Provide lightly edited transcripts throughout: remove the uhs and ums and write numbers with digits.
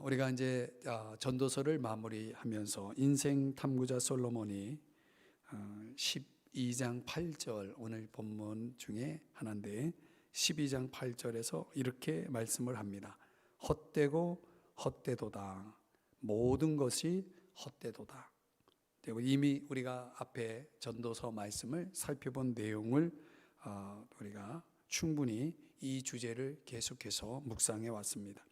우리가 이제 전도서를 마무리하면서 인생 탐구자 솔로몬이 12장 8절 오늘 본문 중에 하나인데 12장 8절에서 이렇게 말씀을 합니다. 헛되고 헛되도다. 모든 것이 헛되도다. 그리고 이미 우리가 앞에 전도서 말씀을 살펴본 내용을 우리가 충분히 이 주제를 계속해서 묵상해 왔습니다.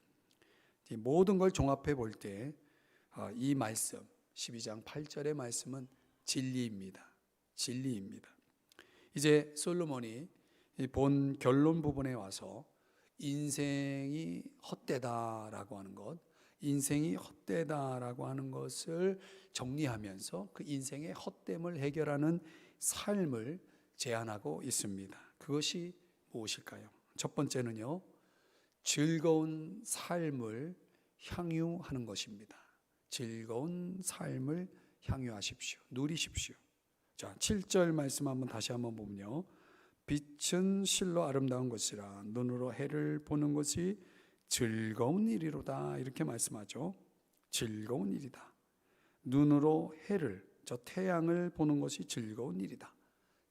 모든 걸 종합해 볼 때 이 말씀 12장 8절의 말씀은 진리입니다. 진리입니다. 이제 솔로몬이 본 결론 부분에 와서 인생이 헛되다라고 하는 것, 인생이 헛되다라고 하는 것을 정리하면서 그 인생의 헛됨을 해결하는 삶을 제안하고 있습니다. 그것이 무엇일까요? 첫 번째는요, 즐거운 삶을 향유하는 것입니다. 즐거운 삶을 향유하십시오. 누리십시오. 자, 7절 말씀 다시 한번 보면요. 빛은 실로 아름다운 것이라 눈으로 해를 보는 것이 즐거운 일이로다. 이렇게 말씀하죠. 즐거운 일이다. 눈으로 해를, 저 태양을 보는 것이 즐거운 일이다.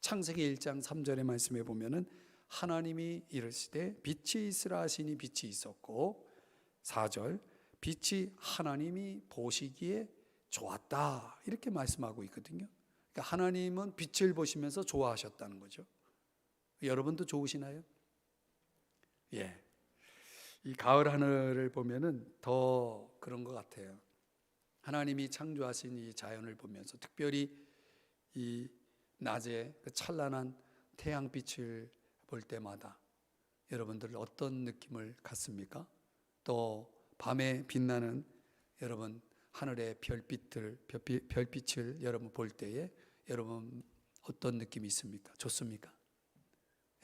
창세기 1장 3절의 말씀에 보면은 하나님이 이르시되 빛이 있으라 하시니 빛이 있었고 4절 빛이 하나님이 보시기에 좋았다 이렇게 말씀하고 있거든요. 그러니까 하나님은 빛을 보시면서 좋아하셨다는 거죠. 여러분도 좋으시나요? 예. 이 가을 하늘을 보면은 더 그런 것 같아요. 하나님이 창조하신 이 자연을 보면서 특별히 이 낮에 그 찬란한 태양빛을 볼 때마다 여러분들 어떤 느낌을 갖습니까? 또 밤에 빛나는 여러분 하늘의 별빛을 여러분 볼 때에 여러분 어떤 느낌이 있습니까? 좋습니까?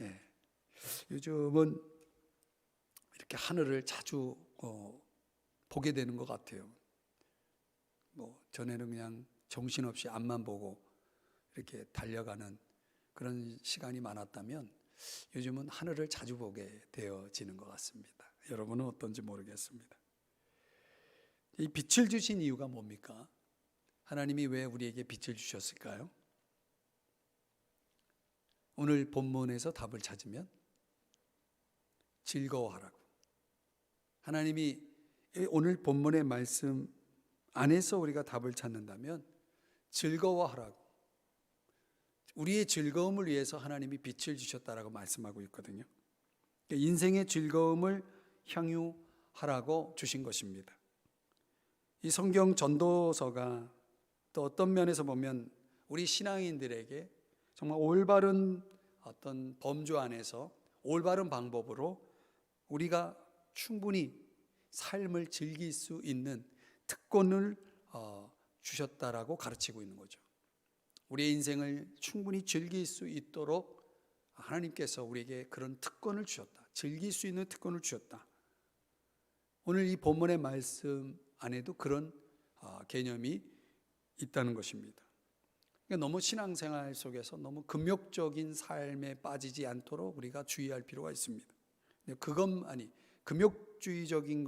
예. 요즘은 이렇게 하늘을 자주 보게 되는 것 같아요. 전에는 그냥 정신없이 앞만 보고 이렇게 달려가는 그런 시간이 많았다면 요즘은 하늘을 자주 보게 되어지는 것 같습니다. 여러분은 어떤지 모르겠습니다. 이 빛을 주신 이유가 뭡니까? 하나님이 왜 우리에게 빛을 주셨을까요? 오늘 본문에서 답을 찾으면 즐거워하라고. 하나님이 오늘 본문의 말씀 안에서 우리가 답을 찾는다면 즐거워하라고. 우리의 즐거움을 위해서 하나님이 빛을 주셨다라고 말씀하고 있거든요. 인생의 즐거움을 향유하라고 주신 것입니다. 이 성경 전도서가 또 어떤 면에서 보면 우리 신앙인들에게 정말 올바른 어떤 범주 안에서 올바른 방법으로 우리가 충분히 삶을 즐길 수 있는 특권을 주셨다라고 가르치고 있는 거죠. 우리의 인생을 충분히 즐길 수 있도록 하나님께서 우리에게 그런 특권을 주셨다. 즐길 수 있는 특권을 주셨다. 오늘 이 본문의 말씀 안에도 그런 개념이 있다는 것입니다. 그러니까 너무 신앙생활 속에서 너무 금욕적인 삶에 빠지지 않도록 우리가 주의할 필요가 있습니다. 금욕적인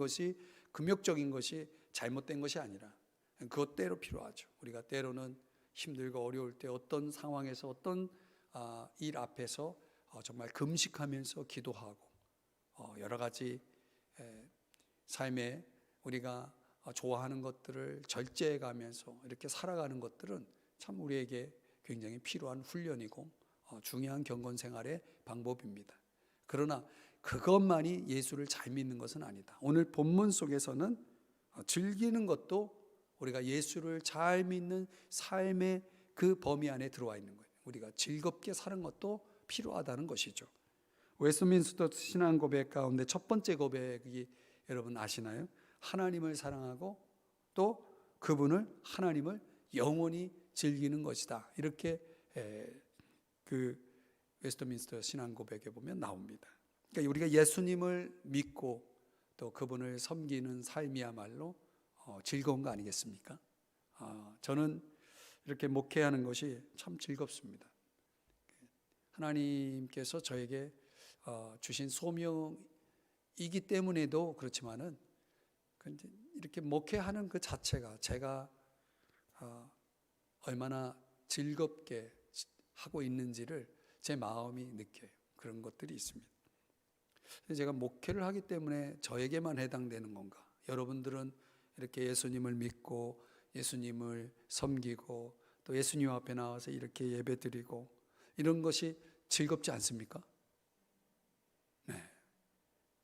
것이 잘못된 것이 아니라 그것 때로 필요하죠. 우리가 때로는 힘들고 어려울 때 어떤 상황에서 어떤 일 앞에서 정말 금식하면서 기도하고 여러 가지 삶에 우리가 좋아하는 것들을 절제해 가면서 이렇게 살아가는 것들은 참 우리에게 굉장히 필요한 훈련이고 중요한 경건 생활의 방법입니다. 그러나 그것만이 예수를 잘 믿는 것은 아니다. 오늘 본문 속에서는 즐기는 것도 우리가 예수를 잘 믿는 삶의 그 범위 안에 들어와 있는 거예요. 우리가 즐겁게 사는 것도 필요하다는 것이죠. 웨스트민스터 신앙 고백 가운데 첫 번째 고백이 여러분 아시나요? 하나님을 사랑하고 또 하나님을 영원히 즐기는 것이다. 이렇게 그 웨스트민스터 신앙 고백에 보면 나옵니다. 그러니까 우리가 예수님을 믿고 또 그분을 섬기는 삶이야말로 즐거운 거 아니겠습니까? 저는 이렇게 목회하는 것이 참 즐겁습니다. 하나님께서 저에게 주신 소명이기 때문에도 그렇지만은 이렇게 목회하는 그 자체가 제가 얼마나 즐겁게 하고 있는지를 제 마음이 느껴요. 그런 것들이 있습니다. 제가 목회를 하기 때문에 저에게만 해당되는 건가? 여러분들은 이렇게 예수님을 믿고 예수님을 섬기고 또 예수님 앞에 나와서 이렇게 예배드리고 이런 것이 즐겁지 않습니까? 네,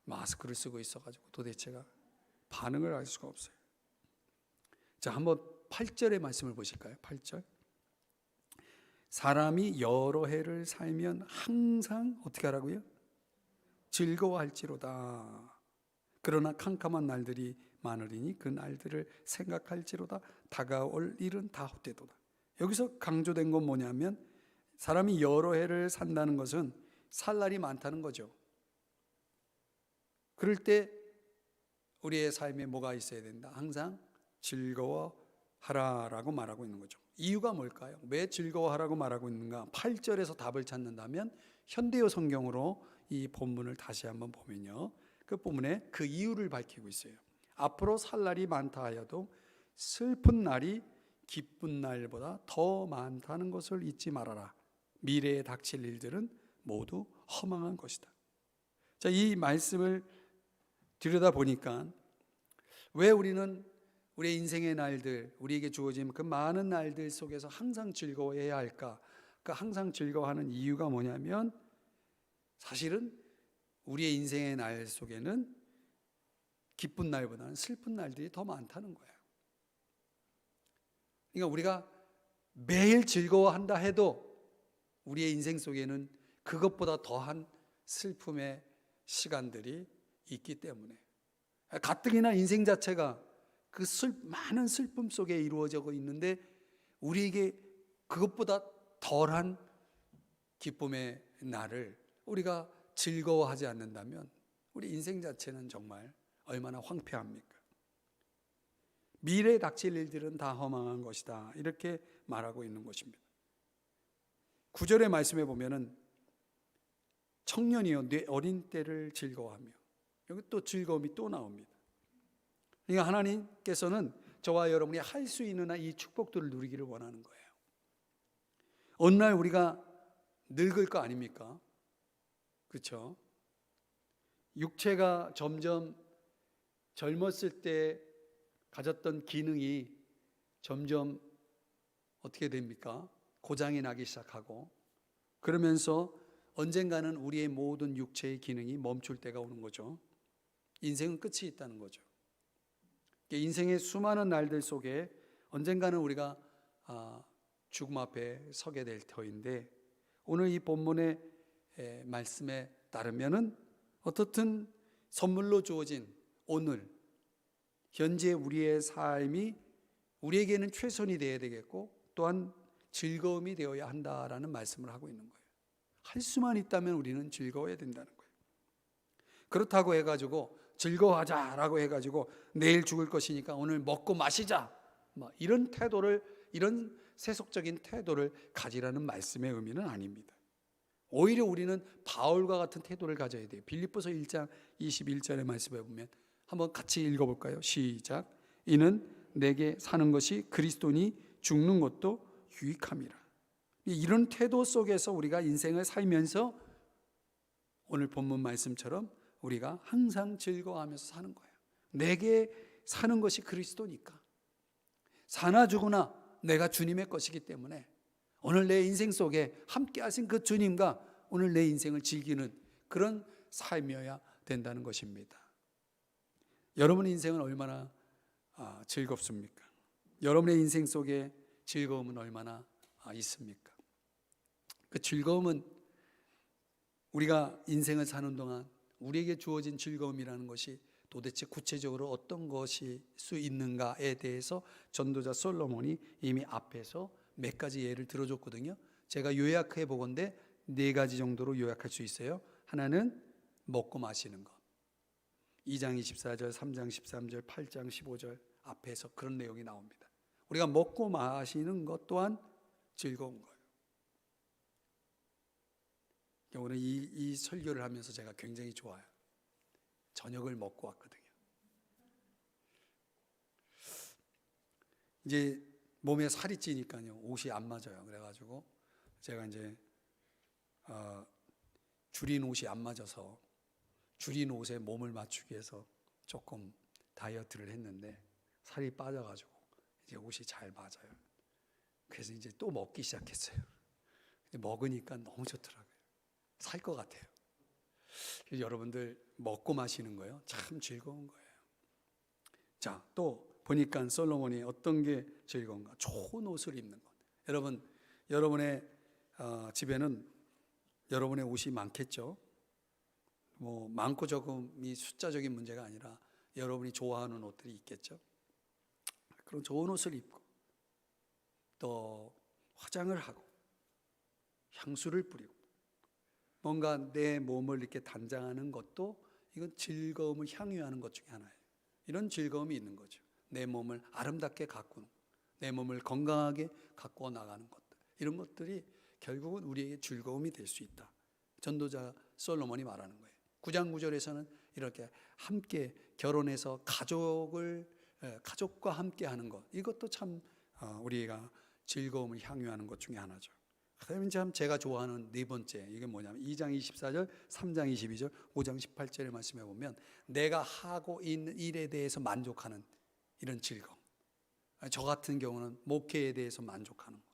마스크를 쓰고 있어가지고 도대체가 반응을 할 수가 없어요. 자, 한번 8절의 말씀을 보실까요? 8절. 사람이 여러 해를 살면 항상 어떻게 하라고요? 즐거워할지로다. 그러나 캄캄한 날들이 많으리니 그 날들을 생각할지로다. 다가올 일은 다 헛되도다. 여기서 강조된 건 뭐냐면 사람이 여러 해를 산다는 것은 살 날이 많다는 거죠. 그럴 때 우리의 삶에 뭐가 있어야 된다? 항상 즐거워하라라고 말하고 있는 거죠. 이유가 뭘까요? 왜 즐거워하라고 말하고 있는가? 8절에서 답을 찾는다면 현대어 성경으로 이 본문을 다시 한번 보면요, 그 본문에 그 이유를 밝히고 있어요. 앞으로 살 날이 많다 하여도 슬픈 날이 기쁜 날보다 더 많다는 것을 잊지 말아라. 미래에 닥칠 일들은 모두 허망한 것이다. 자, 이 말씀을 들여다보니까 왜 우리는 우리의 인생의 날들, 우리에게 주어진 그 많은 날들 속에서 항상 즐거워해야 할까? 그 항상 즐거워하는 이유가 뭐냐면 사실은 우리의 인생의 날 속에는 기쁜 날보다는 슬픈 날들이 더 많다는 거예요. 그러니까 우리가 매일 즐거워한다 해도 우리의 인생 속에는 그것보다 더한 슬픔의 시간들이 있기 때문에 가뜩이나 인생 자체가 그 많은 슬픔 속에 이루어져 있는데 우리에게 그것보다 덜한 기쁨의 날을 우리가 즐거워하지 않는다면 우리 인생 자체는 정말 얼마나 황폐합니까? 미래에 닥칠 일들은 다 허망한 것이다, 이렇게 말하고 있는 것입니다. 9절의 말씀에 보면은 청년이여 내 어린 때를 즐거워하며, 여기 또 즐거움이 또 나옵니다. 그러니까 하나님께서는 저와 여러분이 할 수 있는 이 축복들을 누리기를 원하는 거예요. 어느 날 우리가 늙을 거 아닙니까? 그렇죠? 육체가 점점 젊었을 때 가졌던 기능이 점점 어떻게 됩니까? 고장이 나기 시작하고, 그러면서 언젠가는 우리의 모든 육체의 기능이 멈출 때가 오는 거죠. 인생은 끝이 있다는 거죠. 인생의 수많은 날들 속에 언젠가는 우리가 죽음 앞에 서게 될 터인데, 오늘 이 본문의 말씀에 따르면은 어떻든 선물로 주어진 오늘 현재 우리의 삶이 우리에게는 최선이 되어야 되겠고 또한 즐거움이 되어야 한다라는 말씀을 하고 있는 거예요. 할 수만 있다면 우리는 즐거워야 된다는 거예요. 그렇다고 해가지고 즐거워하자라고 해가지고 내일 죽을 것이니까 오늘 먹고 마시자, 이런 태도를, 이런 세속적인 태도를 가지라는 말씀의 의미는 아닙니다. 오히려 우리는 바울과 같은 태도를 가져야 돼요. 빌립보서 1장 21절의 말씀에 보면 한번 같이 읽어볼까요? 시작. 이는 내게 사는 것이 그리스도니 죽는 것도 유익함이라. 이런 태도 속에서 우리가 인생을 살면서 오늘 본문 말씀처럼 우리가 항상 즐거워하면서 사는 거예요. 내게 사는 것이 그리스도니까, 사나 죽으나 내가 주님의 것이기 때문에 오늘 내 인생 속에 함께 하신 그 주님과 오늘 내 인생을 즐기는 그런 삶이어야 된다는 것입니다. 여러분의 인생은 얼마나 즐겁습니까? 여러분의 인생 속에 즐거움은 얼마나 있습니까? 그 즐거움은 우리가 인생을 사는 동안 우리에게 주어진 즐거움이라는 것이 도대체 구체적으로 어떤 것일 수 있는가에 대해서 전도자 솔로몬이 이미 앞에서 몇 가지 예를 들어줬거든요. 제가 요약해 보건대 4가지 정도로 요약할 수 있어요. 하나는 먹고 마시는 것, 2장 24절, 3장 13절, 8장 15절 앞에서 그런 내용이 나옵니다. 우리가 먹고 마시는 것 또한 즐거운 거예요. 오늘 이 설교를 하면서 제가 굉장히 좋아요. 저녁을 먹고 왔거든요. 이제 몸에 살이 찌니까요 옷이 안 맞아요. 그래가지고 제가 이제 줄인 옷이 안 맞아서 줄인 옷에 몸을 맞추기 위해서 조금 다이어트를 했는데 살이 빠져가지고 이제 옷이 잘 맞아요. 그래서 이제 또 먹기 시작했어요. 먹으니까 너무 좋더라고요. 살 것 같아요. 여러분들 먹고 마시는 거요 참 즐거운 거예요. 자, 또 보니까 솔로몬이 어떤 게 즐거운가? 좋은 옷을 입는 것. 여러분, 여러분의 집에는 여러분의 옷이 많겠죠. 뭐 많고 적음이 숫자적인 문제가 아니라 여러분이 좋아하는 옷들이 있겠죠. 그런 좋은 옷을 입고 또 화장을 하고 향수를 뿌리고 뭔가 내 몸을 이렇게 단장하는 것도 이건 즐거움을 향유하는 것 중에 하나예요. 이런 즐거움이 있는 거죠. 내 몸을 아름답게 가꾸는, 내 몸을 건강하게 가꾸어 나가는 것들, 이런 것들이 결국은 우리에게 즐거움이 될 수 있다. 전도자 솔로몬이 말하는 거예요. 9장 9절에서는 이렇게 함께 결혼해서 가족과 함께 하는 것, 이것도 참 우리가 즐거움을 향유하는 것 중에 하나죠. 그다음에 참 제가 좋아하는 네 번째, 이게 뭐냐면 2장 24절, 3장 22절, 5장 18절의 말씀에 보면 내가 하고 있는 일에 대해서 만족하는 이런 즐거움. 저 같은 경우는 목회에 대해서 만족하는 것.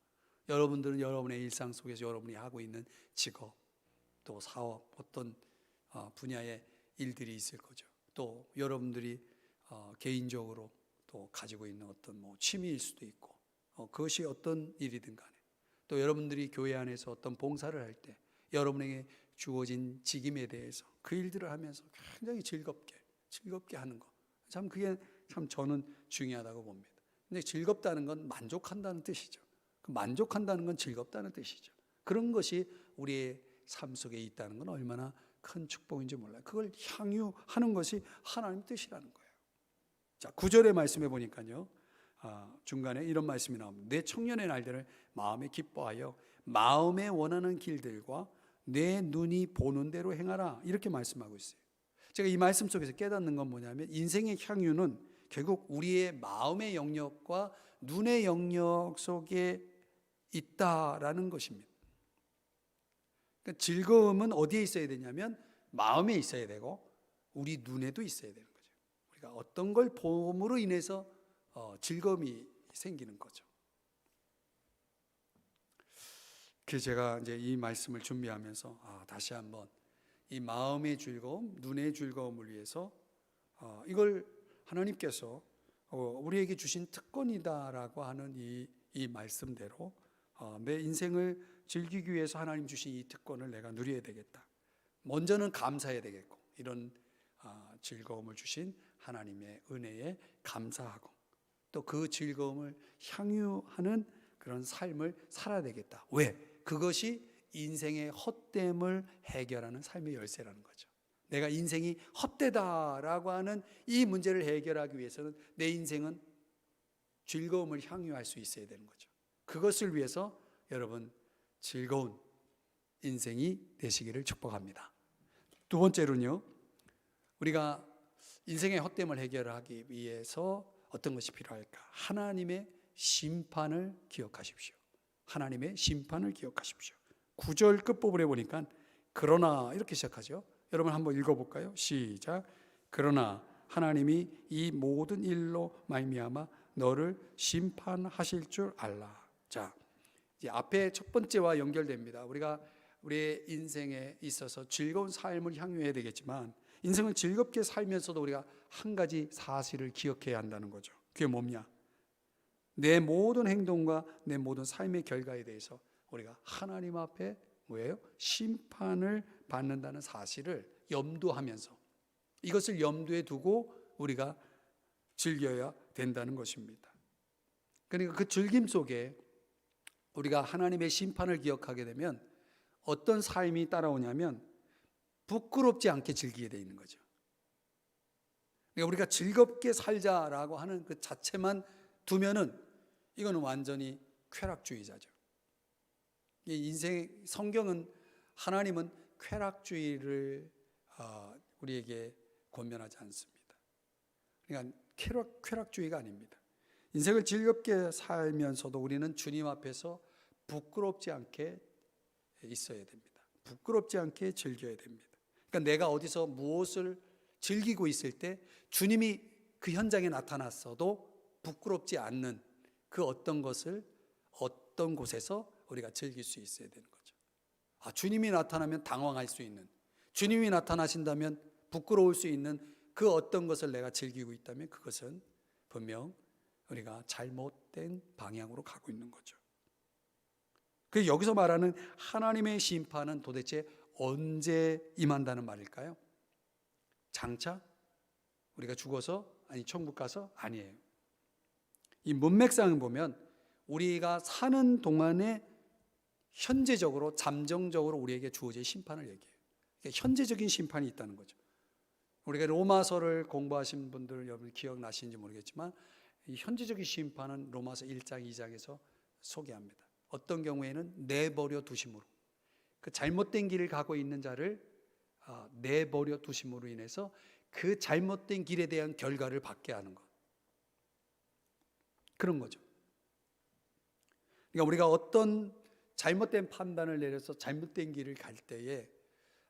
여러분들은 여러분의 일상 속에서 여러분이 하고 있는 직업, 또 사업, 어떤 분야의 일들이 있을 거죠. 또 여러분들이 개인적으로 또 가지고 있는 어떤 뭐 취미일 수도 있고, 그것이 어떤 일이든 간에, 또 여러분들이 교회 안에서 어떤 봉사를 할 때 여러분에게 주어진 직임에 대해서 그 일들을 하면서 굉장히 즐겁게 하는 것, 참 그게 참 저는 중요하다고 봅니다. 근데 즐겁다는 건 만족한다는 뜻이죠. 만족한다는 건 즐겁다는 뜻이죠. 그런 것이 우리의 삶 속에 있다는 건 얼마나 큰 축복인지 몰라요. 그걸 향유하는 것이 하나님 뜻이라는 거예요. 자, 9절의 말씀에 보니까요, 중간에 이런 말씀이 나옵니다. 내 청년의 날들을 마음에 기뻐하여 마음에 원하는 길들과 내 눈이 보는 대로 행하라, 이렇게 말씀하고 있어요. 제가 이 말씀 속에서 깨닫는 건 뭐냐면 인생의 향유는 결국 우리의 마음의 영역과 눈의 영역 속에 있다라는 것입니다. 그러니까 즐거움은 어디에 있어야 되냐면 마음에 있어야 되고 우리 눈에도 있어야 되는 거죠. 우리가 어떤 걸 봄으로 인해서 즐거움이 생기는 거죠. 그래서 제가 이제 이 말씀을 준비하면서 다시 한번 이 마음의 즐거움, 눈의 즐거움을 위해서 이걸 하나님께서 우리에게 주신 특권이다라고 하는 이 말씀대로 내 인생을 즐기기 위해서 하나님 주신 이 특권을 내가 누려야 되겠다. 먼저는 감사해야 되겠고, 이런 즐거움을 주신 하나님의 은혜에 감사하고 또 그 즐거움을 향유하는 그런 삶을 살아야 되겠다. 왜? 그것이 인생의 헛됨을 해결하는 삶의 열쇠라는 거죠. 내가 인생이 헛되다라고 하는 이 문제를 해결하기 위해서는 내 인생은 즐거움을 향유할 수 있어야 되는 거죠. 그것을 위해서 여러분 즐거운 인생이 되시기를 축복합니다. 두 번째로는요, 우리가 인생의 헛됨을 해결하기 위해서 어떤 것이 필요할까? 하나님의 심판을 기억하십시오. 하나님의 심판을 기억하십시오. 9절 끝부분에 보니까 그러나 이렇게 시작하죠. 여러분 한번 읽어볼까요? 시작. 그러나 하나님이 이 모든 일로 말미암아 너를 심판하실 줄 알라. 자, 이제 앞에 첫 번째와 연결됩니다. 우리가 우리의 인생에 있어서 즐거운 삶을 향유해야 되겠지만 인생을 즐겁게 살면서도 우리가 한 가지 사실을 기억해야 한다는 거죠. 그게 뭐냐? 내 모든 행동과 내 모든 삶의 결과에 대해서 우리가 하나님 앞에 뭐예요? 심판을 받는다는 사실을 염두하면서 이것을 염두에 두고 우리가 즐겨야 된다는 것입니다. 그러니까 그 즐김 속에 우리가 하나님의 심판을 기억하게 되면 어떤 삶이 따라오냐면 부끄럽지 않게 즐기게 되어 있는 거죠. 그러니까 우리가 즐겁게 살자라고 하는 그 자체만 두면은 이거는 완전히 쾌락주의자죠. 인생 성경은 하나님은 쾌락주의를 우리에게 권면하지 않습니다. 그러니까 쾌락주의가 아닙니다. 인생을 즐겁게 살면서도 우리는 주님 앞에서 부끄럽지 않게 있어야 됩니다. 부끄럽지 않게 즐겨야 됩니다. 그러니까 내가 어디서 무엇을 즐기고 있을 때 주님이 그 현장에 나타났어도 부끄럽지 않는 그 어떤 것을 어떤 곳에서 우리가 즐길 수 있어야 되는 거죠. 주님이 나타나면 당황할 수 있는, 주님이 나타나신다면 부끄러울 수 있는 그 어떤 것을 내가 즐기고 있다면 그것은 분명 우리가 잘못된 방향으로 가고 있는 거죠. 그 여기서 말하는 하나님의 심판은 도대체 언제 임한다는 말일까요? 장차? 우리가 죽어서? 아니 천국 가서? 아니에요. 이 문맥상을 보면 우리가 사는 동안에 현재적으로 잠정적으로 우리에게 주어질 심판을 얘기해요. 현재적인 심판이 있다는 거죠. 우리가 로마서를 공부하신 분들 여러분 기억나시는지 모르겠지만 이 현재적인 심판은 로마서 1장 2장에서 소개합니다. 어떤 경우에는 내버려 두심으로, 그 잘못된 길을 가고 있는 자를 내버려 두심으로 인해서 그 잘못된 길에 대한 결과를 받게 하는 것, 그런 거죠. 그러니까 우리가 어떤 잘못된 판단을 내려서 잘못된 길을 갈 때에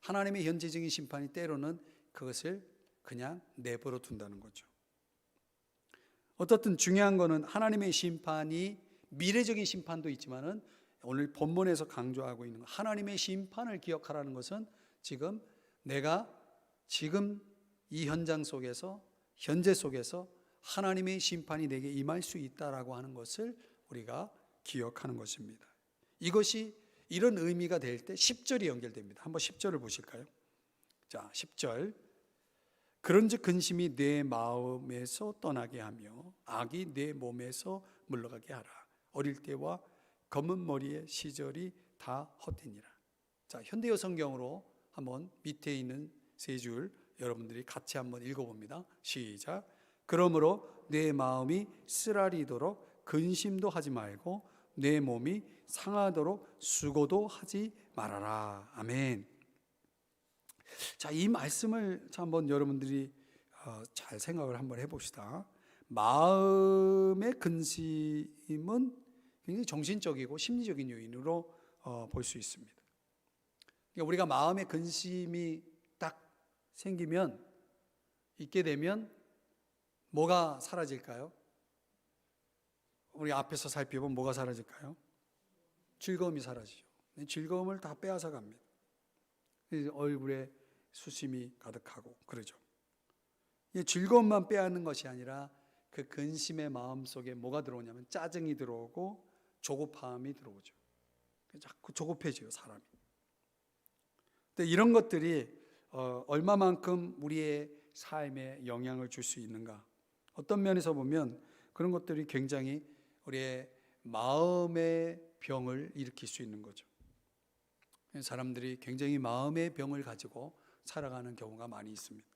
하나님의 현재적인 심판이 때로는 그것을 그냥 내버려 둔다는 거죠. 어떻든 중요한 거는 하나님의 심판이 미래적인 심판도 있지만은 오늘 본문에서 강조하고 있는 거, 하나님의 심판을 기억하라는 것은 지금 내가 지금 이 현장 속에서 현재 속에서 하나님의 심판이 내게 임할 수 있다라고 하는 것을 우리가 기억하는 것입니다. 이것이 이런 의미가 될 때 10절이 연결됩니다. 한번 10절을 보실까요? 자, 10절. 그런즉 근심이 내 마음에서 떠나게 하며 악이 내 몸에서 물러가게 하라. 어릴 때와 검은 머리의 시절이 다 헛되니라. 자, 현대어 성경으로 한번 밑에 있는 세 줄 여러분들이 같이 한번 읽어봅니다. 시작. 그러므로 내 마음이 쓰라리도록 근심도 하지 말고 내 몸이 상하도록 수고도 하지 말아라. 아멘. 자, 이 말씀을 한번 여러분들이 잘 생각을 한번 해봅시다. 마음의 근심은 굉장히 정신적이고 심리적인 요인으로 볼 수 있습니다. 그러니까 우리가 마음의 근심이 딱 생기면, 있게 되면 뭐가 사라질까요? 우리 앞에서 살펴보면 뭐가 사라질까요? 즐거움이 사라지죠. 즐거움을 다 빼앗아 갑니다. 얼굴에 수심이 가득하고 그러죠. 즐거움만 빼앗는 것이 아니라 그 근심의 마음 속에 뭐가 들어오냐면 짜증이 들어오고 조급함이 들어오죠. 자꾸 조급해져요, 사람이. 근데 이런 것들이 얼마만큼 우리의 삶에 영향을 줄 수 있는가? 어떤 면에서 보면 그런 것들이 굉장히 우리의 마음의 병을 일으킬 수 있는 거죠. 사람들이 굉장히 마음의 병을 가지고 살아가는 경우가 많이 있습니다.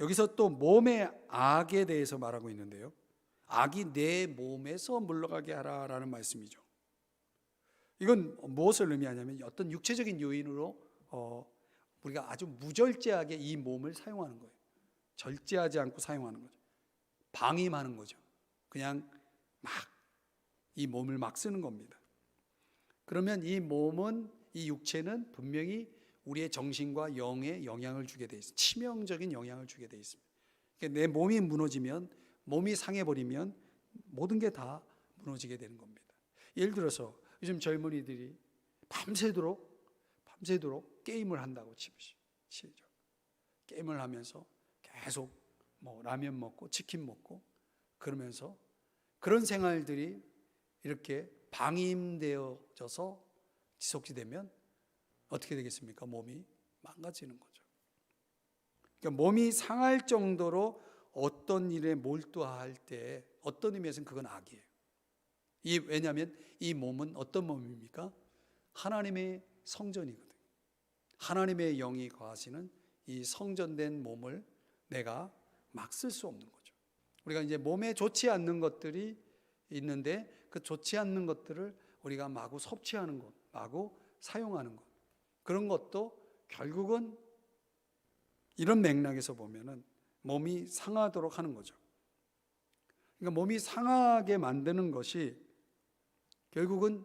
여기서 또 몸의 악에 대해서 말하고 있는데요, 악이 내 몸에서 물러가게 하라라는 말씀이죠. 이건 무엇을 의미하냐면 어떤 육체적인 요인으로 우리가 아주 무절제하게 이 몸을 사용하는 거예요. 절제하지 않고 사용하는 거죠. 방임하는 거죠. 그냥 막 이 몸을 막 쓰는 겁니다. 그러면 이 몸은, 이 육체는 분명히 우리의 정신과 영에 영향을 주게 돼 있습니다. 치명적인 영향을 주게 돼 있습니다. 그러니까 내 몸이 무너지면, 몸이 상해버리면 모든 게 다 무너지게 되는 겁니다. 예를 들어서 요즘 젊은이들이 밤새도록 게임을 한다고 치죠. 게임을 하면서 계속 라면 먹고 치킨 먹고 그러면서 그런 생활들이 이렇게 방임되어져서 지속되면 어떻게 되겠습니까? 몸이 망가지는 거죠. 그러니까 몸이 상할 정도로 어떤 일에 몰두할 때 어떤 의미에서는 그건 악이에요. 왜냐하면 이 몸은 어떤 몸입니까? 하나님의 성전이거든요. 하나님의 영이 거하시는 이 성전된 몸을 내가 막 쓸 수 없는 거죠. 우리가 이제 몸에 좋지 않는 것들이 있는데 그 좋지 않는 것들을 우리가 마구 섭취하는 것, 마구 사용하는 것, 그런 것도 결국은 이런 맥락에서 보면은 몸이 상하도록 하는 거죠. 그러니까 몸이 상하게 만드는 것이 결국은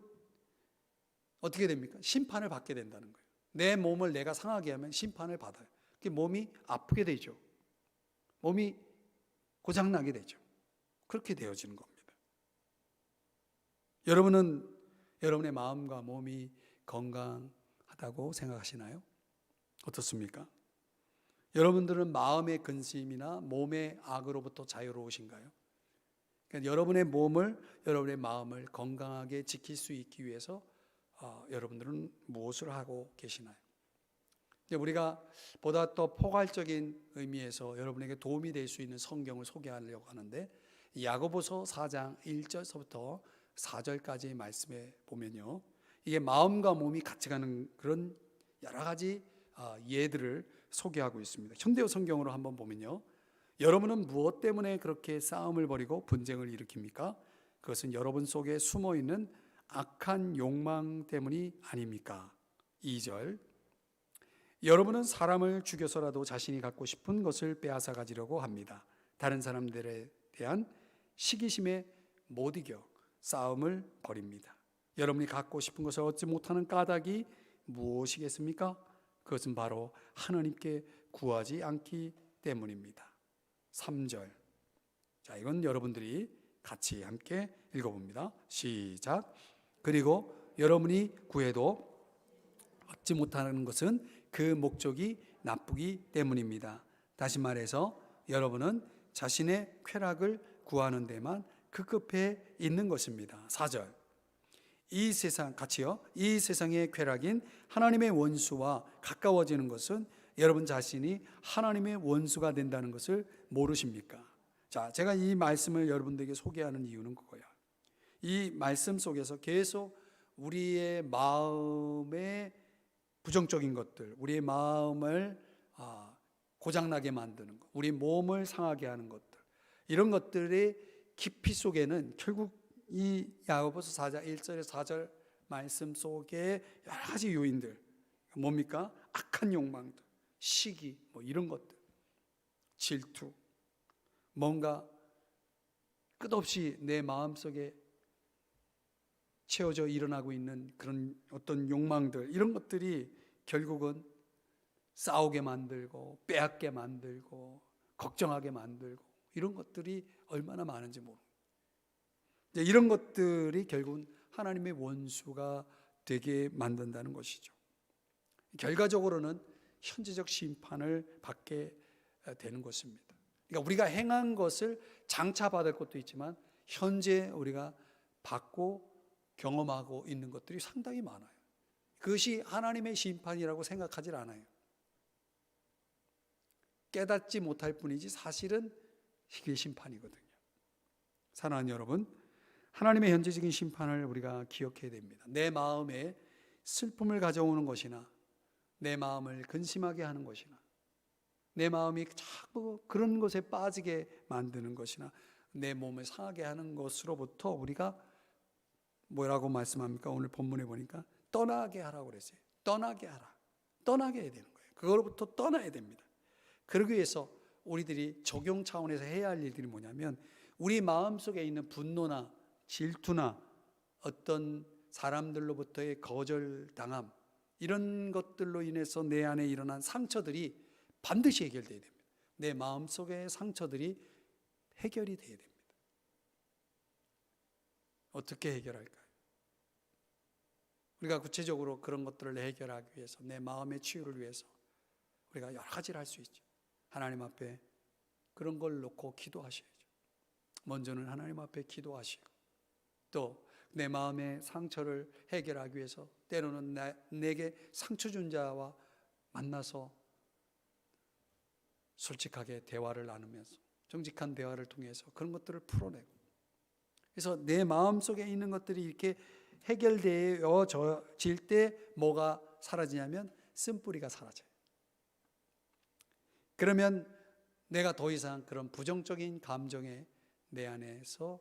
어떻게 됩니까? 심판을 받게 된다는 거예요. 내 몸을 내가 상하게 하면 심판을 받아요. 몸이 아프게 되죠. 몸이 고장나게 되죠. 그렇게 되어지는 겁니다. 여러분은 여러분의 마음과 몸이 건강하다고 생각하시나요? 어떻습니까? 여러분들은 마음의 근심이나 몸의 악으로부터 자유로우신가요? 그러니까 여러분의 몸을, 여러분의 마음을 건강하게 지킬 수 있기 위해서 여러분들은 무엇을 하고 계시나요? 우리가 보다 더 포괄적인 의미에서 여러분에게 도움이 될 수 있는 성경을 소개하려고 하는데, 야고보서 4장 1절서부터 4절까지의 말씀에 보면요, 이게 마음과 몸이 같이 가는 그런 여러 가지 예들을 소개하고 있습니다. 현대어 성경으로 한번 보면요, 여러분은 무엇 때문에 그렇게 싸움을 벌이고 분쟁을 일으킵니까? 그것은 여러분 속에 숨어있는 악한 욕망 때문이 아닙니까? 2절, 여러분은 사람을 죽여서라도 자신이 갖고 싶은 것을 빼앗아 가지려고 합니다. 다른 사람들에 대한 시기심에 못 이겨 싸움을 벌입니다. 여러분이 갖고 싶은 것을 얻지 못하는 까닭이 무엇이겠습니까? 그것은 바로 하나님께 구하지 않기 때문입니다. 3절, 자, 이건 여러분들이 같이 함께 읽어봅니다. 시작. 그리고 여러분이 구해도 얻지 못하는 것은 그 목적이 나쁘기 때문입니다. 다시 말해서 여러분은 자신의 쾌락을 구하는 데만 급급해 있는 것입니다. 4절, 이 세상, 같이요, 이 세상의 쾌락인 하나님의 원수와 가까워지는 것은 여러분 자신이 하나님의 원수가 된다는 것을 모르십니까? 자, 제가 이 말씀을 여러분들에게 소개하는 이유는 그거야. 이 말씀 속에서 계속 우리의 마음의 부정적인 것들, 우리의 마음을 고장나게 만드는 것, 우리 몸을 상하게 하는 것들, 이런 것들의 깊이 속에는 결국 이 야고보서 4장 1절에서 4절 말씀 속에 여러 가지 요인들, 뭡니까? 악한 욕망들, 시기, 이런 것들, 질투, 뭔가 끝없이 내 마음속에 채워져 일어나고 있는 그런 어떤 욕망들, 이런 것들이 결국은 싸우게 만들고 빼앗게 만들고 걱정하게 만들고, 이런 것들이 얼마나 많은지 모릅니다. 이런 것들이 결국은 하나님의 원수가 되게 만든다는 것이죠. 결과적으로는 현재적 심판을 받게 되는 것입니다. 그러니까 우리가 행한 것을 장차 받을 것도 있지만 현재 우리가 받고 경험하고 있는 것들이 상당히 많아요. 그것이 하나님의 심판이라고 생각하지 않아요. 깨닫지 못할 뿐이지 사실은 이게 심판이거든요. 사랑하는 여러분, 하나님의 현재적인 심판을 우리가 기억해야 됩니다. 내 마음에 슬픔을 가져오는 것이나 내 마음을 근심하게 하는 것이나 내 마음이 자꾸 그런 것에 빠지게 만드는 것이나 내 몸을 상하게 하는 것으로부터 우리가 뭐라고 말씀합니까? 오늘 본문에 보니까 떠나게 하라고 그랬어요. 떠나게 하라. 떠나게 해야 되는 거예요. 그거로부터 떠나야 됩니다. 그러기 위해서 우리들이 적용 차원에서 해야 할 일들이 뭐냐면, 우리 마음속에 있는 분노나 질투나 어떤 사람들로부터의 거절당함, 이런 것들로 인해서 내 안에 일어난 상처들이 반드시 해결돼야 됩니다. 내 마음속의 상처들이 해결이 돼야 됩니다. 어떻게 해결할까요? 우리가 구체적으로 그런 것들을 해결하기 위해서, 내 마음의 치유를 위해서 우리가 여러 가지를 할 수 있죠. 하나님 앞에 그런 걸 놓고 기도하셔야죠. 먼저는 하나님 앞에 기도하시고, 또 내 마음의 상처를 해결하기 위해서 때로는 내게 상처 준 자와 만나서 솔직하게 대화를 나누면서 정직한 대화를 통해서 그런 것들을 풀어내고, 그래서 내 마음속에 있는 것들이 이렇게 해결되어질 때 뭐가 사라지냐면 쓴뿌리가 사라져요. 그러면 내가 더 이상 그런 부정적인 감정에 내 안에서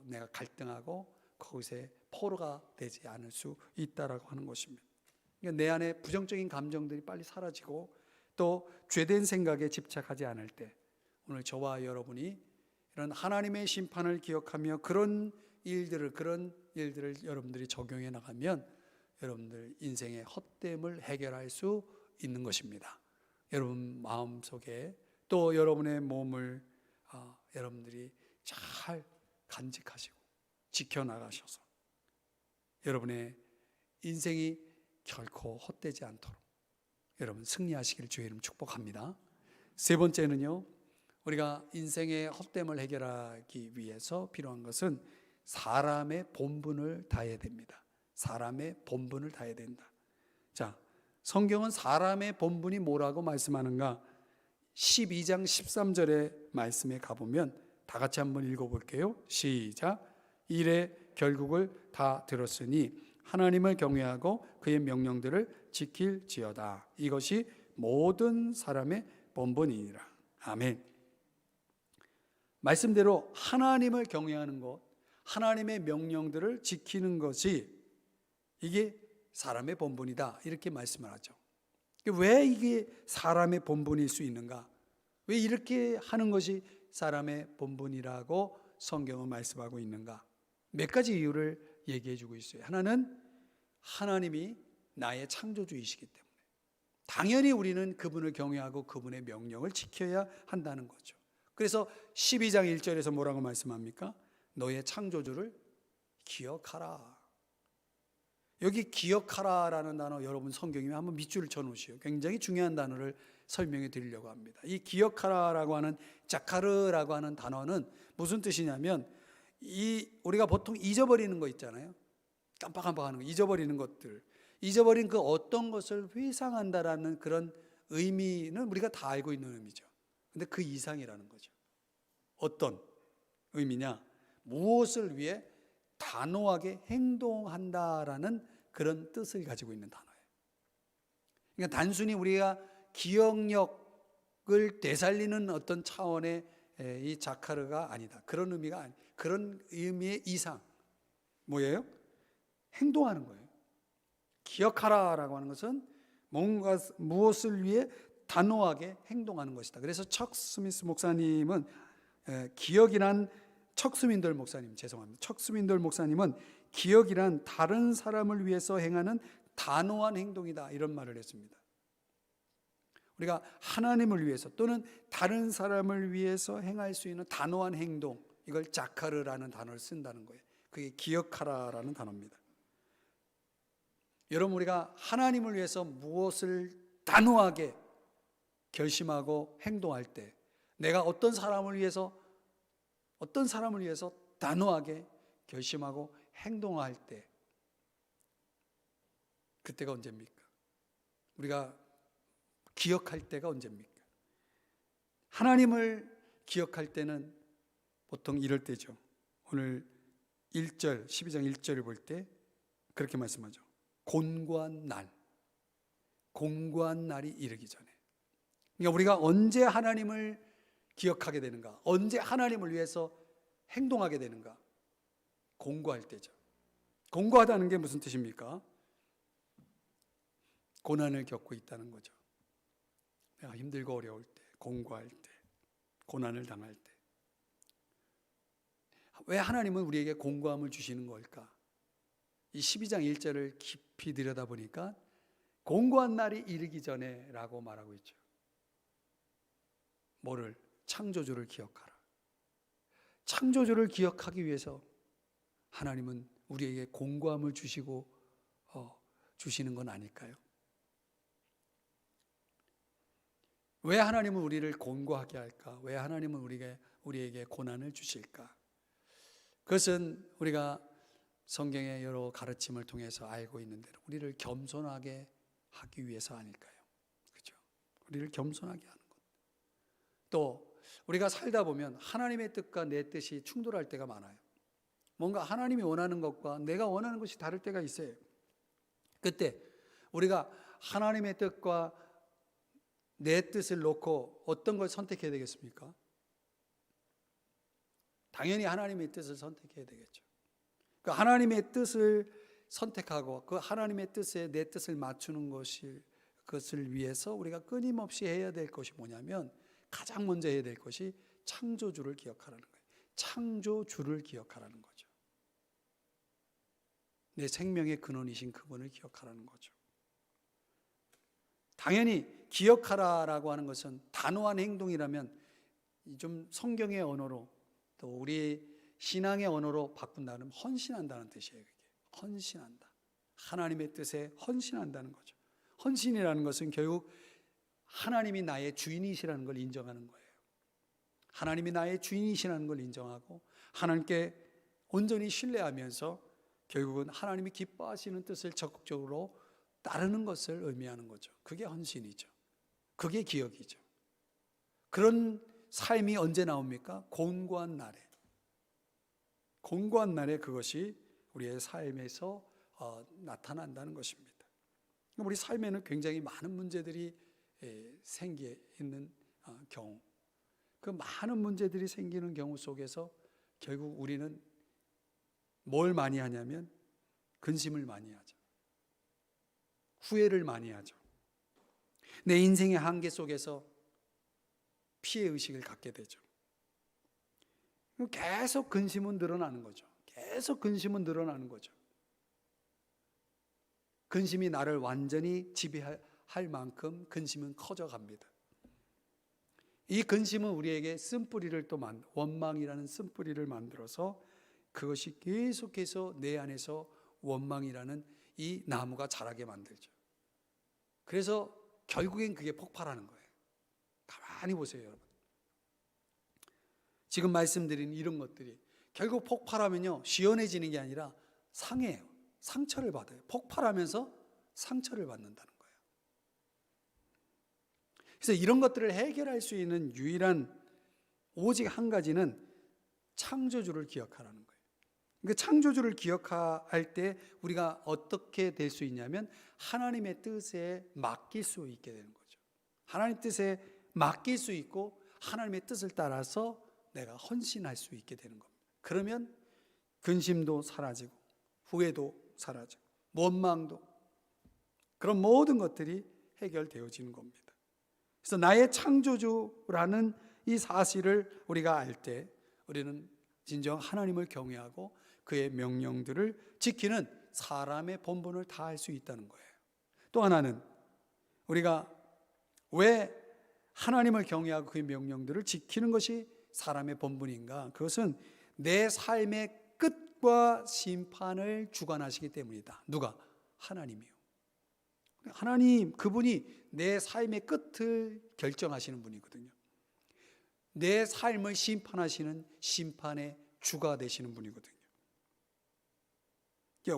내가 갈등하고 거기서 포로가 되지 않을 수 있다라고 하는 것입니다. 그러니까 내 안에 부정적인 감정들이 빨리 사라지고 또 죄된 생각에 집착하지 않을 때, 오늘 저와 여러분이 이런 하나님의 심판을 기억하며 그런 일들을 여러분들이 적용해 나가면 여러분들 인생의 헛됨을 해결할 수 있는 것입니다. 여러분 마음속에 또 여러분의 몸을 여러분들이 잘 간직하시고 지켜나가셔서 여러분의 인생이 결코 헛되지 않도록 여러분 승리하시길 주의 이름 축복합니다. 세 번째는요, 우리가 인생의 헛됨을 해결하기 위해서 필요한 것은 사람의 본분을 다해야 됩니다. 사람의 본분을 다해야 된다. 자, 성경은 사람의 본분이 뭐라고 말씀하는가? 12장 13절의 말씀에 가보면 다 같이 한번 읽어볼게요. 시작. 이래 결국을 다 들었으니 하나님을 경외하고 그의 명령들을 지킬지어다. 이것이 모든 사람의 본분이니라. 아멘. 말씀대로 하나님을 경외하는 것, 하나님의 명령들을 지키는 것이 이게 사람의 본분이다, 이렇게 말씀을 하죠. 왜 이게 사람의 본분일 수 있는가? 왜 이렇게 하는 것이 사람의 본분이라고 성경은 말씀하고 있는가? 몇 가지 이유를 얘기해 주고 있어요. 하나는 하나님이 나의 창조주이시기 때문에 당연히 우리는 그분을 경외하고 그분의 명령을 지켜야 한다는 거죠. 그래서 12장 1절에서 뭐라고 말씀합니까? 너의 창조주를 기억하라. 여기 기억하라라는 단어 여러분 성경에 한번 밑줄을 쳐놓으시오. 굉장히 중요한 단어를 설명해 드리려고 합니다. 이 기억하라라고 하는 자카르라고 하는 단어는 무슨 뜻이냐면 우리가 보통 잊어버리는 거 있잖아요. 깜빡깜빡하는 거, 잊어버리는 것들, 잊어버린 그 어떤 것을 회상한다라는 그런 의미는 우리가 다 알고 있는 의미죠. 근데 그 이상이라는 거죠. 어떤 의미냐? 무엇을 위해 단호하게 행동한다라는 그런 뜻을 가지고 있는 단어예요. 그러니까 단순히 우리가 기억력을 되살리는 어떤 차원의 이 자카르가 아니다. 그런 의미가 아니, 그런 의미의 이상 뭐예요? 행동하는 거예요. 기억하라라고 하는 것은 뭔가 무엇을 위해 단호하게 행동하는 것이다. 그래서 척 스미스 목사님은 기억이란 척 스윈돌 목사님은 기억이란 다른 사람을 위해서 행하는 단호한 행동이다, 이런 말을 했습니다. 우리가 하나님을 위해서 또는 다른 사람을 위해서 행할 수 있는 단호한 행동, 이걸 자카르라는 단어를 쓴다는 거예요. 그게 기억하라라는 단어입니다. 여러분, 우리가 하나님을 위해서 무엇을 단호하게 결심하고 행동할 때, 내가 어떤 사람을 위해서 단호하게 결심하고 행동할 때, 그때가 언제입니까? 우리가 기억할 때가 언제입니까? 하나님을 기억할 때는 보통 이럴 때죠. 오늘 1절, 12장 1절을 볼 때 그렇게 말씀하죠. 곤고한 날이 이르기 전에. 그러니까 우리가 언제 하나님을 기억하게 되는가? 언제 하나님을 위해서 행동하게 되는가? 공고할 때죠. 공고하다는 게 무슨 뜻입니까? 고난을 겪고 있다는 거죠. 내가 힘들고 어려울 때, 공고할 때, 고난을 당할 때. 왜 하나님은 우리에게 공고함을 주시는 걸까? 이 12장 1절을 깊이 들여다보니까 공고한 날이 이르기 전에 라고 말하고 있죠. 뭐를? 창조주를 기억하라. 창조주를 기억하기 위해서 하나님은 우리에게 공고함을 주시고 주시는 건 아닐까요? 왜 하나님은 우리를 곤고하게 할까? 왜 하나님은 우리에게 고난을 주실까? 그것은 우리가 성경의 여러 가르침을 통해서 알고 있는 대로 우리를 겸손하게 하기 위해서 아닐까요? 그렇죠? 우리를 겸손하게 하는 것. 또 우리가 살다 보면 하나님의 뜻과 내 뜻이 충돌할 때가 많아요. 뭔가 하나님이 원하는 것과 내가 원하는 것이 다를 때가 있어요. 그때 우리가 하나님의 뜻과 내 뜻을 놓고 어떤 걸 선택해야 되겠습니까? 당연히 하나님의 뜻을 선택해야 되겠죠. 그 하나님의 뜻을 선택하고 그 하나님의 뜻에 내 뜻을 맞추는 그것을 위해서 우리가 끊임없이 해야 될 것이 뭐냐면 가장 먼저 해야 될 것이 창조주를 기억하라는 거예요. 창조주를 기억하라는 거죠. 내 생명의 근원이신 그분을 기억하라는 거죠. 당연히 기억하라라고 하는 것은 단호한 행동이라면 좀 성경의 언어로 또 우리 신앙의 언어로 바꾼다면 헌신한다는 뜻이에요. 그게 헌신한다. 하나님의 뜻에 헌신한다는 거죠. 헌신이라는 것은 결국 하나님이 나의 주인이시라는 걸 인정하는 거예요. 하나님이 나의 주인이시라는 걸 인정하고 하나님께 온전히 신뢰하면서 결국은 하나님이 기뻐하시는 뜻을 적극적으로 따르는 것을 의미하는 거죠. 그게 헌신이죠. 그게 기억이죠. 그런 삶이 언제 나옵니까? 곤고한 날에. 곤고한 날에 그것이 우리의 삶에서 나타난다는 것입니다. 우리 삶에는 굉장히 많은 문제들이 생겨 있는 경우, 그 많은 문제들이 생기는 경우 속에서 결국 우리는 뭘 많이 하냐면 근심을 많이 하죠. 후회를 많이 하죠. 내 인생의 한계 속에서 피해 의식을 갖게 되죠. 계속 근심은 늘어나는 거죠. 계속 근심은 늘어나는 거죠. 근심이 나를 완전히 지배할 만큼 근심은 커져갑니다. 이 근심은 우리에게 쓴뿌리를 또 원망이라는 쓴뿌리를 만들어서 그것이 계속해서 내 안에서 원망이라는 이 나무가 자라게 만들죠. 그래서 결국엔 그게 폭발하는 거예요. 가만히 보세요, 여러분. 지금 말씀드린 이런 것들이 결국 폭발하면요, 시원해지는 게 아니라 상해요. 상처를 받아요. 폭발하면서 상처를 받는다는 거예요. 그래서 이런 것들을 해결할 수 있는 유일한 오직 한 가지는 창조주를 기억하라는 거예요. 그 창조주를 기억할 때 우리가 어떻게 될 수 있냐면 하나님의 뜻에 맡길 수 있게 되는 거죠. 하나님 뜻에 맡길 수 있고 하나님의 뜻을 따라서 내가 헌신할 수 있게 되는 겁니다. 그러면 근심도 사라지고 후회도 사라지고 원망도, 그런 모든 것들이 해결되어지는 겁니다. 그래서 나의 창조주라는 이 사실을 우리가 알 때 우리는 진정 하나님을 경외하고 그의 명령들을 지키는 사람의 본분을 다할 수 있다는 거예요. 또 하나는 우리가 왜 하나님을 경외하고 그의 명령들을 지키는 것이 사람의 본분인가? 그것은 내 삶의 끝과 심판을 주관하시기 때문이다. 누가? 하나님이요. 하나님, 그분이 내 삶의 끝을 결정하시는 분이거든요. 내 삶을 심판하시는 심판의 주가 되시는 분이거든요.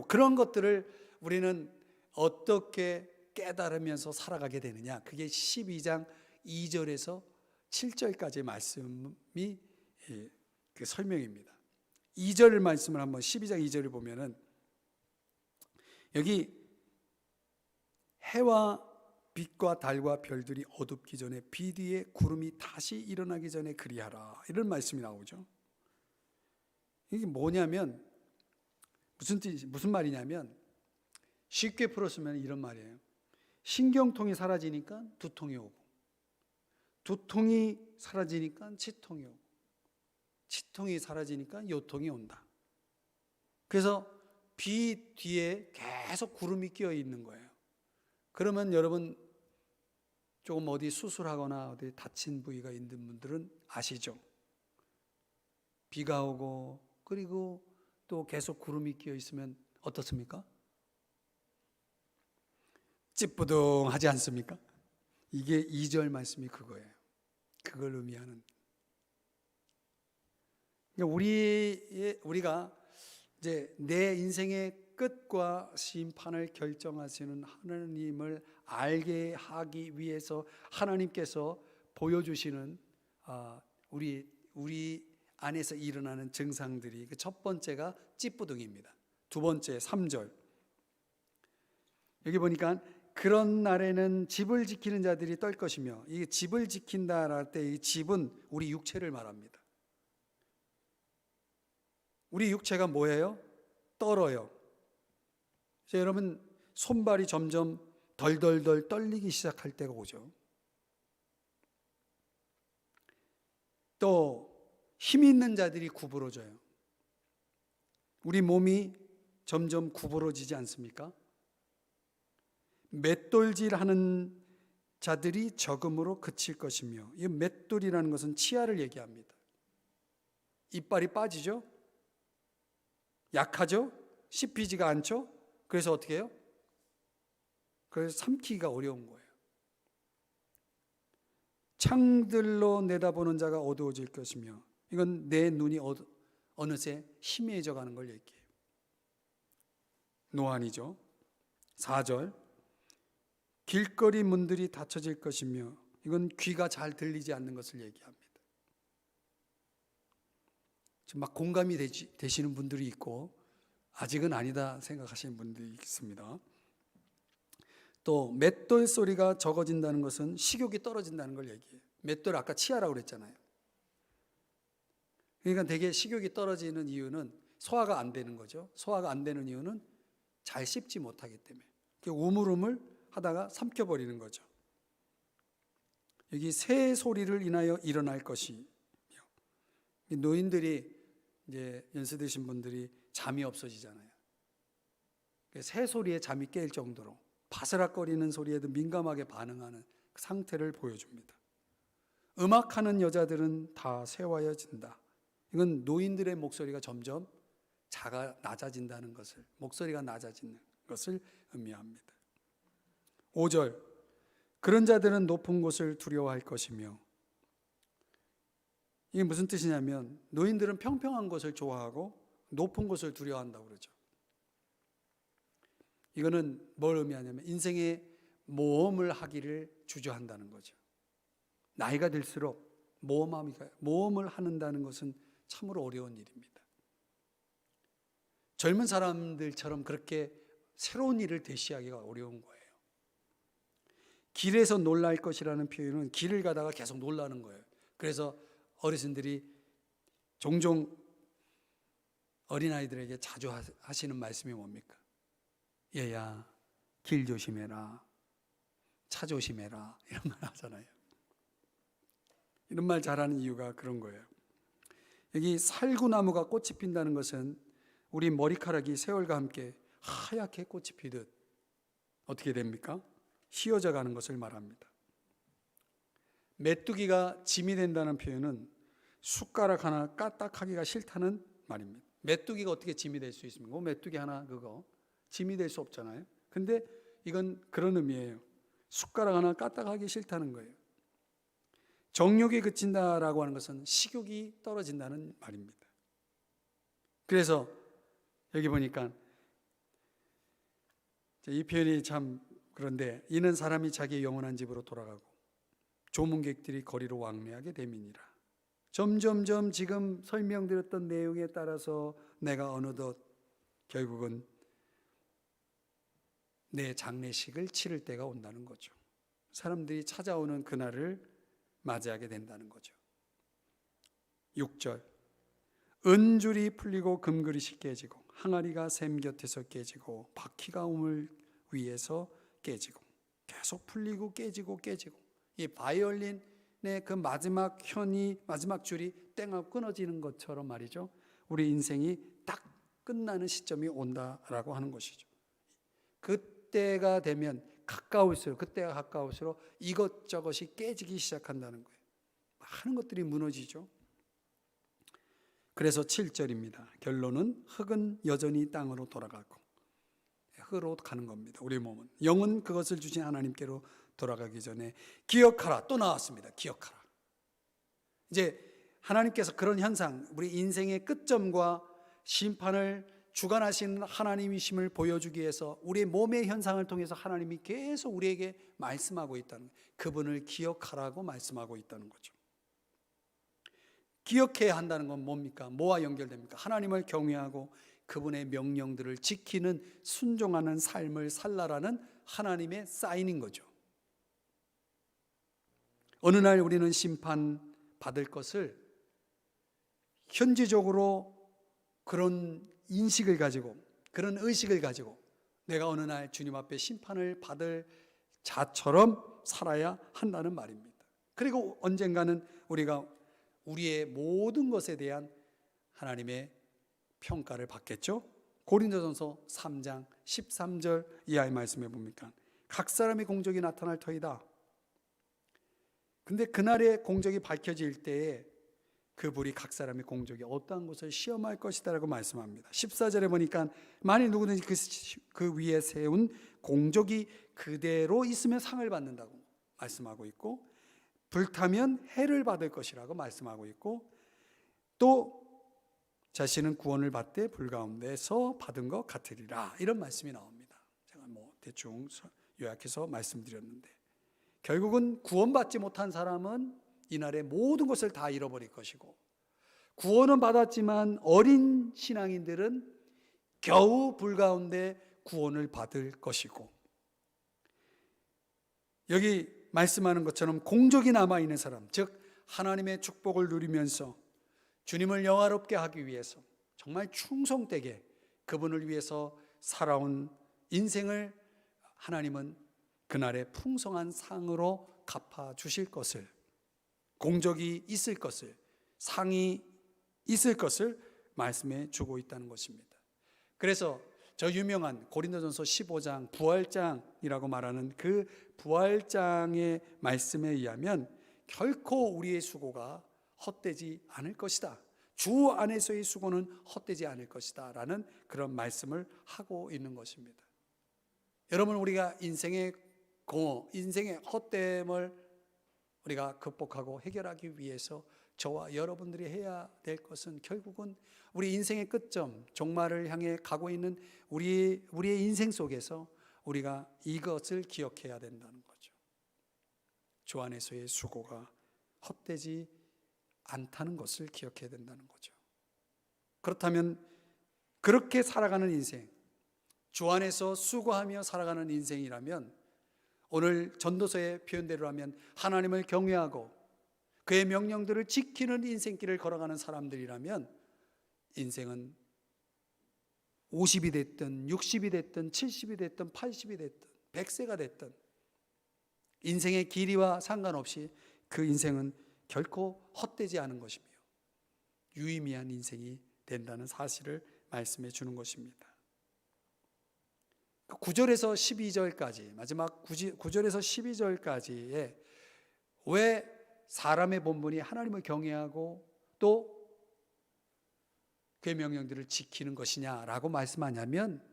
그런 것들을 우리는 어떻게 깨달으면서 살아가게 되느냐? 그게 12장 2절에서 7절까지의 말씀이 그 설명입니다. 2절 말씀을 한번 12장 2절을 보면은 여기 해와 빛과 달과 별들이 어둡기 전에 빛 위에 구름이 다시 일어나기 전에 그리하라, 이런 말씀이 나오죠. 이게 뭐냐면 무슨 말이냐면 쉽게 풀었으면 이런 말이에요. 신경통이 사라지니까 두통이 오고, 두통이 사라지니까 치통이 오고, 치통이 사라지니까 요통이 온다. 그래서 빛 뒤에 계속 구름이 끼어 있는 거예요. 그러면 여러분 조금 어디 수술하거나 어디 다친 부위가 있는 분들은 아시죠? 비가 오고 그리고 또 계속 구름이 끼어 있으면 어떻습니까? 찌뿌둥하지 않습니까? 이게 2절 말씀이 그거예요. 그걸 의미하는. 우리가 이제 내 인생의 끝과 심판을 결정하시는 하나님을 알게 하기 위해서 하나님께서 보여주시는 우리 안에서 일어나는 증상들이, 그 첫 번째가 찌뿌둥입니다. 두 번째 3절 여기 보니까 그런 날에는 집을 지키는 자들이 떨 것이며, 이 집을 지킨다 할 때 이 집은 우리 육체를 말합니다. 우리 육체가 뭐예요? 떨어요. 그래서 여러분 손발이 점점 덜덜덜 떨리기 시작할 때가 오죠. 또 힘 있는 자들이 구부러져요. 우리 몸이 점점 구부러지지 않습니까? 맷돌질하는 자들이 적음으로 그칠 것이며, 이 맷돌이라는 것은 치아를 얘기합니다. 이빨이 빠지죠? 약하죠? 씹히지가 않죠? 그래서 어떻게 해요? 그래서 삼키기가 어려운 거예요. 창들로 내다보는 자가 어두워질 것이며, 이건 내 눈이 어느새 희미해져 가는 걸 얘기해요. 노안이죠. 4절, 길거리 문들이 닫혀질 것이며, 이건 귀가 잘 들리지 않는 것을 얘기합니다. 지금 막 공감이 되시는 분들이 있고 아직은 아니다 생각하시는 분들이 있습니다. 또 맷돌 소리가 적어진다는 것은 식욕이 떨어진다는 걸 얘기해요. 맷돌 아까 치아라고 그랬잖아요. 그러니까 되게 식욕이 떨어지는 이유는 소화가 안 되는 거죠. 소화가 안 되는 이유는 잘 씹지 못하기 때문에 우물우물 하다가 삼켜버리는 거죠. 여기 새 소리를 인하여 일어날 것이며, 노인들이 이제 연세 드신 분들이 잠이 없어지잖아요. 새 소리에 잠이 깰 정도로 바스락거리는 소리에도 민감하게 반응하는 그 상태를 보여줍니다. 음악하는 여자들은 다 세워야진다. 이건 노인들의 목소리가 점점 낮아진다는 것을, 목소리가 낮아지는 것을 의미합니다. 5절, 그런 자들은 높은 곳을 두려워할 것이며, 이게 무슨 뜻이냐면 노인들은 평평한 곳을 좋아하고 높은 곳을 두려워한다고 그러죠. 이거는 뭘 의미하냐면 인생의 모험을 하기를 주저한다는 거죠. 나이가 들수록 모험을 하는다는 것은 참으로 어려운 일입니다. 젊은 사람들처럼 그렇게 새로운 일을 대시하기가 어려운 거예요. 길에서 놀랄 것이라는 표현은 길을 가다가 계속 놀라는 거예요. 그래서 어르신들이 종종 어린아이들에게 자주 하시는 말씀이 뭡니까? 얘야, 길 조심해라, 차 조심해라, 이런 말 하잖아요. 이런 말 잘하는 이유가 그런 거예요. 여기 살구나무가 꽃이 핀다는 것은 우리 머리카락이 세월과 함께 하얗게 꽃이 피듯 어떻게 됩니까? 휘어져 가는 것을 말합니다. 메뚜기가 짐이 된다는 표현은 숟가락 하나 까딱하기가 싫다는 말입니다. 메뚜기가 어떻게 짐이 될 수 있습니까? 메뚜기 하나 그거 짐이 될 수 없잖아요. 근데 이건 그런 의미예요. 숟가락 하나 까딱하기 싫다는 거예요. 정욕이 그친다라고 하는 것은 식욕이 떨어진다는 말입니다. 그래서 여기 보니까 이 표현이 참 그런데, 이는 사람이 자기의 영원한 집으로 돌아가고 조문객들이 거리로 왕래하게 됨이니라. 점점점 지금 설명드렸던 내용에 따라서 내가 어느덧 결국은 내 장례식을 치를 때가 온다는 거죠. 사람들이 찾아오는 그날을 맞이하게 된다는 거죠. 6절, 은줄이 풀리고 금그릇이 깨지고 항아리가 샘 곁에서 깨지고 바퀴가 우물 위에서 깨지고, 계속 풀리고 깨지고 이 바이올린의 그 마지막 줄이 땡하고 끊어지는 것처럼 말이죠. 우리 인생이 딱 끝나는 시점이 온다라고 하는 것이죠. 그때가 되면 그때가 가까울수록 이것저것이 깨지기 시작한다는 거예요. 많은 것들이 무너지죠. 그래서 7절입니다. 결론은 흙은 여전히 땅으로 돌아가고, 흙으로 가는 겁니다. 우리 몸은 영은 그것을 주신 하나님께로 돌아가기 전에 기억하라. 또 나왔습니다. 기억하라. 이제 하나님께서 그런 현상, 우리 인생의 끝점과 심판을 주관하신 하나님이심을 보여주기 위해서 우리의 몸의 현상을 통해서 하나님이 계속 우리에게 말씀하고 있다는 거예요. 그분을 기억하라고 말씀하고 있다는 거죠. 기억해야 한다는 건 뭡니까? 뭐와 연결됩니까? 하나님을 경외하고 그분의 명령들을 지키는, 순종하는 삶을 살라라는 하나님의 사인인 거죠. 어느 날 우리는 심판받을 것을 현지적으로 그런 인식을 가지고, 그런 의식을 가지고 내가 어느 날 주님 앞에 심판을 받을 자처럼 살아야 한다는 말입니다. 그리고 언젠가는 우리가 우리의 모든 것에 대한 하나님의 평가를 받겠죠. 고린도전서 3장 13절 이하의 말씀해 봅니까? 각 사람의 공적이 나타날 터이다. 근데 그날의 공적이 밝혀질 때에 그 불이 각 사람의 공적이 어떠한 것을 시험할 것이다 라고 말씀합니다. 14절에 보니까 만일 누구든지 그 위에 세운 공적이 그대로 있으면 상을 받는다고 말씀하고 있고, 불타면 해를 받을 것이라고 말씀하고 있고, 또 자신은 구원을 받되 불 가운데서 받은 것 같으리라, 이런 말씀이 나옵니다. 제가 대충 요약해서 말씀드렸는데, 결국은 구원받지 못한 사람은 이날에 모든 것을 다 잃어버릴 것이고, 구원은 받았지만 어린 신앙인들은 겨우 불 가운데 구원을 받을 것이고, 여기 말씀하는 것처럼 공적이 남아있는 사람, 즉 하나님의 축복을 누리면서 주님을 영화롭게 하기 위해서 정말 충성되게 그분을 위해서 살아온 인생을 하나님은 그날의 풍성한 상으로 갚아주실 것을, 공적이 있을 것을, 상이 있을 것을 말씀해 주고 있다는 것입니다. 그래서 저 유명한 고린도전서 15장 부활장이라고 말하는 그 부활장의 말씀에 의하면 결코 우리의 수고가 헛되지 않을 것이다, 주 안에서의 수고는 헛되지 않을 것이다 라는 그런 말씀을 하고 있는 것입니다. 여러분, 우리가 인생의 공허, 인생의 헛됨을 우리가 극복하고 해결하기 위해서 저와 여러분들이 해야 될 것은 결국은 우리 인생의 끝점, 종말을 향해 가고 있는 우리의 인생 속에서 우리가 이것을 기억해야 된다는 거죠. 주 안에서의 수고가 헛되지 않다는 것을 기억해야 된다는 거죠. 그렇다면 그렇게 살아가는 인생, 주 안에서 수고하며 살아가는 인생이라면, 오늘 전도서의 표현대로 하면 하나님을 경외하고 그의 명령들을 지키는 인생길을 걸어가는 사람들이라면, 인생은 50이 됐든 60이 됐든 70이 됐든 80이 됐든 100세가 됐든 인생의 길이와 상관없이 그 인생은 결코 헛되지 않은 것이며 유의미한 인생이 된다는 사실을 말씀해 주는 것입니다. 9절에서 12절까지, 마지막 9절에서 12절까지에 왜 사람의 본분이 하나님을 경외하고 또 그의 명령들을 지키는 것이냐라고 말씀하냐면,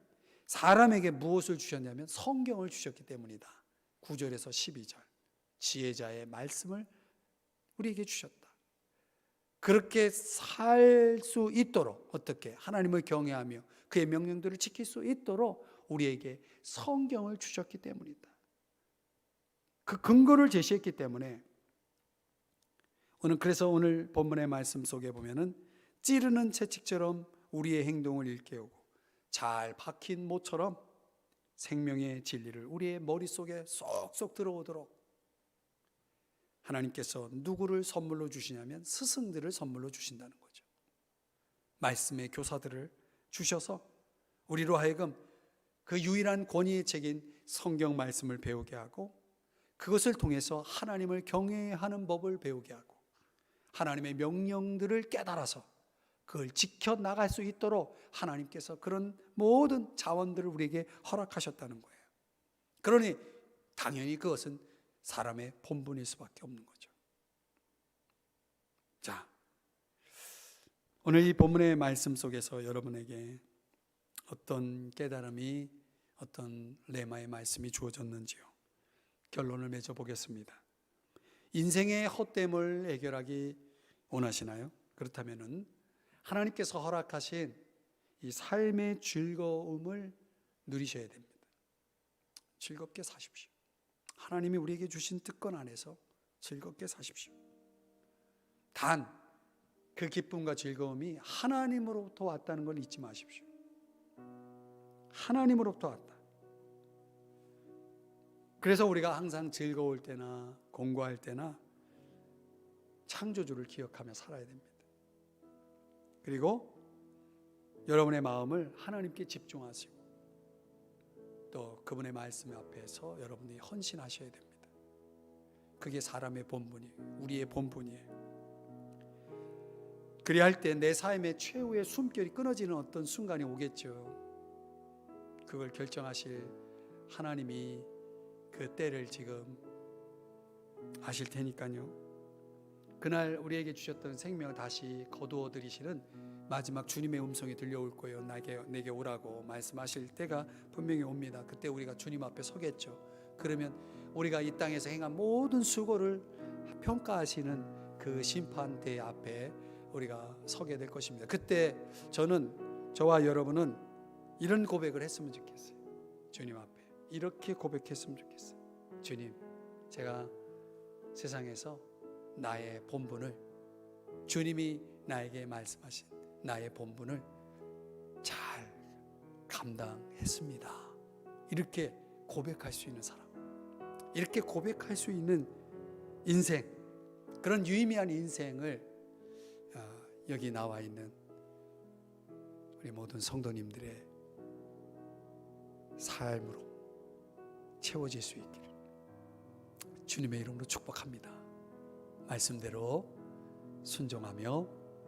사람에게 무엇을 주셨냐면 성경을 주셨기 때문이다. 9절에서 12절 지혜자의 말씀을 우리에게 주셨다. 그렇게 살 수 있도록, 어떻게 하나님을 경외하며 그의 명령들을 지킬 수 있도록 우리에게 성경을 주셨기 때문이다. 그 근거를 제시했기 때문에 그래서 오늘 본문의 말씀 속에 보면은 찌르는 채찍처럼 우리의 행동을 일깨우고 잘 박힌 모처럼 생명의 진리를 우리의 머릿속에 쏙쏙 들어오도록 하나님께서 누구를 선물로 주시냐면 스승들을 선물로 주신다는 거죠. 말씀의 교사들을 주셔서 우리로 하여금 그 유일한 권위의 책인 성경 말씀을 배우게 하고, 그것을 통해서 하나님을 경외하는 법을 배우게 하고, 하나님의 명령들을 깨달아서 그걸 지켜나갈 수 있도록 하나님께서 그런 모든 자원들을 우리에게 허락하셨다는 거예요. 그러니 당연히 그것은 사람의 본분일 수밖에 없는 거죠. 자, 오늘 이 본문의 말씀 속에서 여러분에게 어떤 깨달음이, 어떤 레마의 말씀이 주어졌는지요, 결론을 맺어 보겠습니다. 인생의 헛됨을 해결하기 원하시나요? 그렇다면은 하나님께서 허락하신 이 삶의 즐거움을 누리셔야 됩니다. 즐겁게 사십시오. 하나님이 우리에게 주신 특권 안에서 즐겁게 사십시오. 단 그 기쁨과 즐거움이 하나님으로부터 왔다는 걸 잊지 마십시오. 하나님으로부터 왔다. 그래서 우리가 항상 즐거울 때나 공부할 때나 창조주를 기억하며 살아야 됩니다. 그리고 여러분의 마음을 하나님께 집중하시고 또 그분의 말씀 앞에서 여러분이 헌신하셔야 됩니다. 그게 사람의 본분이에요. 우리의 본분이에요. 그리할 때 내 삶의 최후의 숨결이 끊어지는 어떤 순간이 오겠죠. 그걸 결정하실 하나님이 그 때를 지금 아실 테니까요. 그날 우리에게 주셨던 생명을 다시 거두어 들이시는 마지막 주님의 음성이 들려올 거예요. 내게 오라고 말씀하실 때가 분명히 옵니다. 그때 우리가 주님 앞에 서겠죠. 그러면 우리가 이 땅에서 행한 모든 수고를 평가하시는 그 심판대 앞에 우리가 서게 될 것입니다. 그때 저와 여러분은 이런 고백을 했으면 좋겠어요. 주님 앞에 이렇게 고백했으면 좋겠어요. 주님, 제가 세상에서 나의 본분을, 주님이 나에게 말씀하신 나의 본분을 잘 감당했습니다. 이렇게 고백할 수 있는 사람, 이렇게 고백할 수 있는 인생, 그런 유의미한 인생을 여기 나와 있는 우리 모든 성도님들의 삶으로 채워질 수 있기를 주님의 이름으로 축복합니다. 말씀대로 순종하며